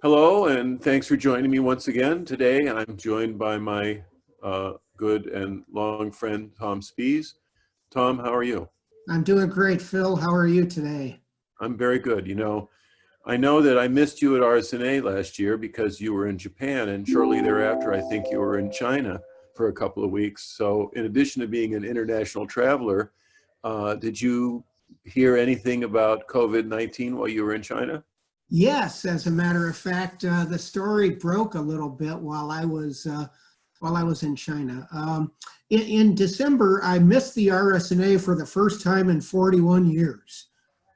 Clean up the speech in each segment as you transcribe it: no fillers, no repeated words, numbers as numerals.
Hello, and thanks for joining me once again. Today, I'm joined by my good and long friend, Tom Spees. Tom, how are you? I'm doing great, Phil. How are you today? I'm very good. I know that I missed you at RSNA last year because you were in Japan, and shortly thereafter, I think you were in China for a couple of weeks. So in addition to being an international traveler, did you hear anything about COVID-19 while you were in China? Yes, as a matter of fact, the story broke a little bit while I was in China. In December, I missed the RSNA for the first time in 41 years.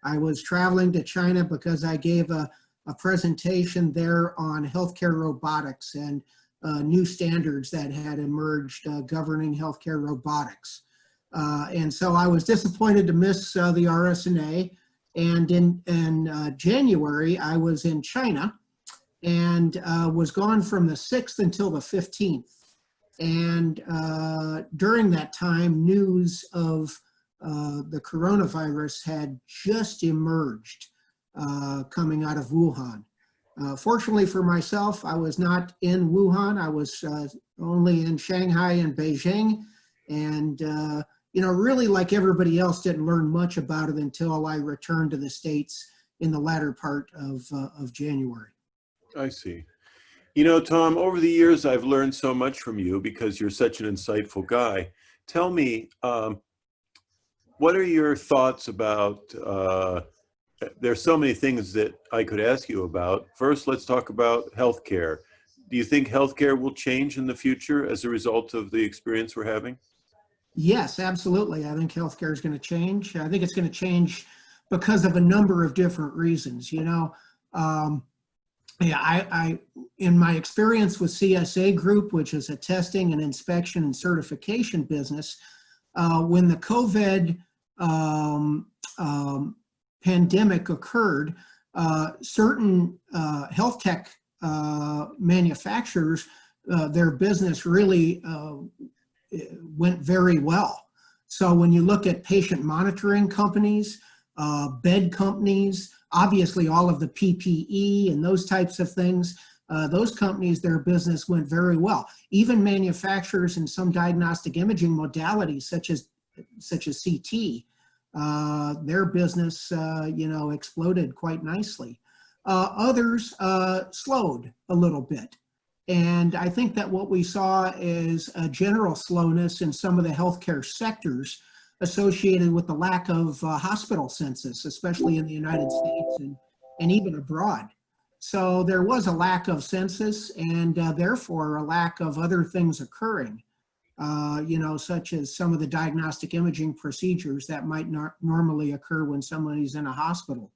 I was traveling to China because I gave a presentation there on healthcare robotics and new standards that had emerged governing healthcare robotics. And so I was disappointed to miss the RSNA. And in January, I was in China and was gone from the 6th until the 15th. And during that time, news of the coronavirus had just emerged coming out of Wuhan. Fortunately for myself, I was not in Wuhan. I was only in Shanghai and Beijing. And really like everybody else, didn't learn much about it until I returned to the States in the latter part of January. I see. Tom, over the years, I've learned so much from you because you're such an insightful guy. Tell me, what are your thoughts about, there's so many things that I could ask you about. First, let's talk about healthcare. Do you think healthcare will change in the future as a result of the experience we're having? Yes, absolutely. I think healthcare is going to change. I think it's going to change because of a number of different reasons. I in my experience with CSA Group, which is a testing and inspection and certification business, when the COVID pandemic occurred, certain health tech manufacturers, their business really went very well. So when you look at patient monitoring companies, bed companies, obviously all of the PPE and those types of things, those companies, their business went very well. Even manufacturers in some diagnostic imaging modalities, such as CT, their business, exploded quite nicely. Others slowed a little bit. And I think that what we saw is a general slowness in some of the healthcare sectors associated with the lack of hospital census, especially in the United States and even abroad. So there was a lack of census and therefore a lack of other things occurring, such as some of the diagnostic imaging procedures that might not normally occur when somebody's in a hospital.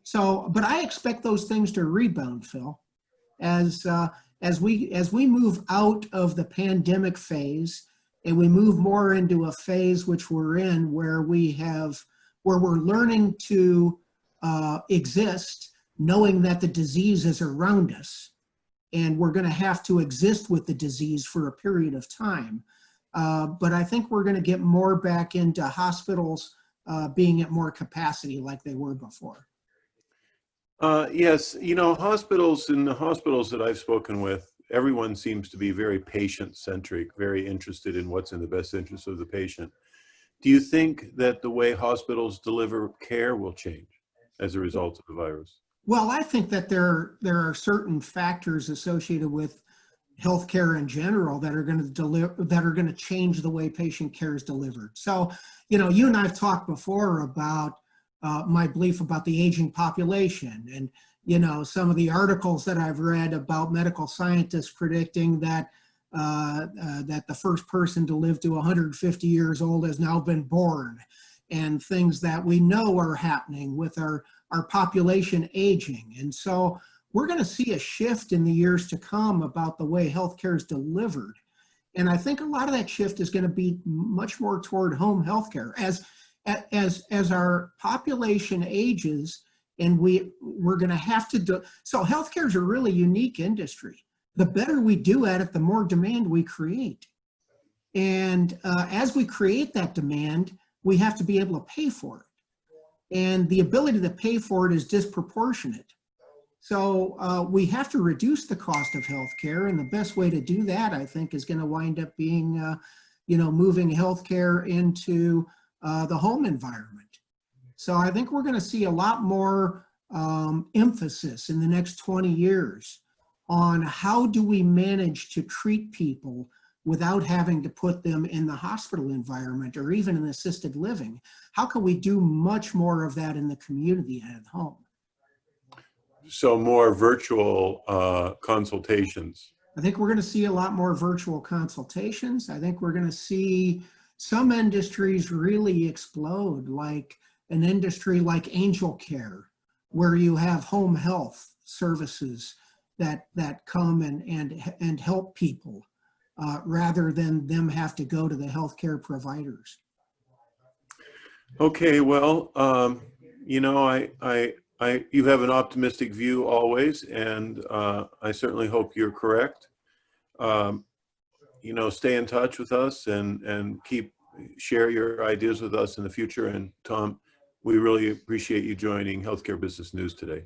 So, but I expect those things to rebound, Phil, as we move out of the pandemic phase and we move more into a phase which we're in where we're learning to exist, knowing that the disease is around us, and we're going to have to exist with the disease for a period of time. But I think we're going to get more back into hospitals being at more capacity like they were before. Yes, hospitals, in the hospitals that I've spoken with, everyone seems to be very patient-centric, very interested in what's in the best interest of the patient. Do you think that the way hospitals deliver care will change as a result of the virus? Well, I think that there are certain factors associated with healthcare in general that are going to change the way patient care is delivered. So, you and I've talked before about my belief about the aging population, and some of the articles that I've read about medical scientists predicting that that the first person to live to 150 years old has now been born, and things that we know are happening with our population aging. And so we're going to see a shift in the years to come about the way healthcare is delivered. And I think a lot of that shift is going to be much more toward home healthcare as our population ages, and we're going to have to do. So healthcare is a really unique industry. The better we do at it, the more demand we create. And as we create that demand, we have to be able to pay for it. And the ability to pay for it is disproportionate. So we have to reduce the cost of healthcare, and the best way to do that, I think, is going to wind up being, moving healthcare into the home environment. So I think we're going to see a lot more emphasis in the next 20 years on how do we manage to treat people without having to put them in the hospital environment or even in assisted living. How can we do much more of that in the community and at home? So more virtual consultations. I think we're going to see a lot more virtual consultations. I think we're going to see some industries really explode, like an industry like angel care, where you have home health services that come and help people rather than them have to go to the healthcare providers. Okay, well, you have an optimistic view always, and I certainly hope you're correct. Stay in touch with us and share your ideas with us in the future. And Tom, we really appreciate you joining Healthcare Business News today.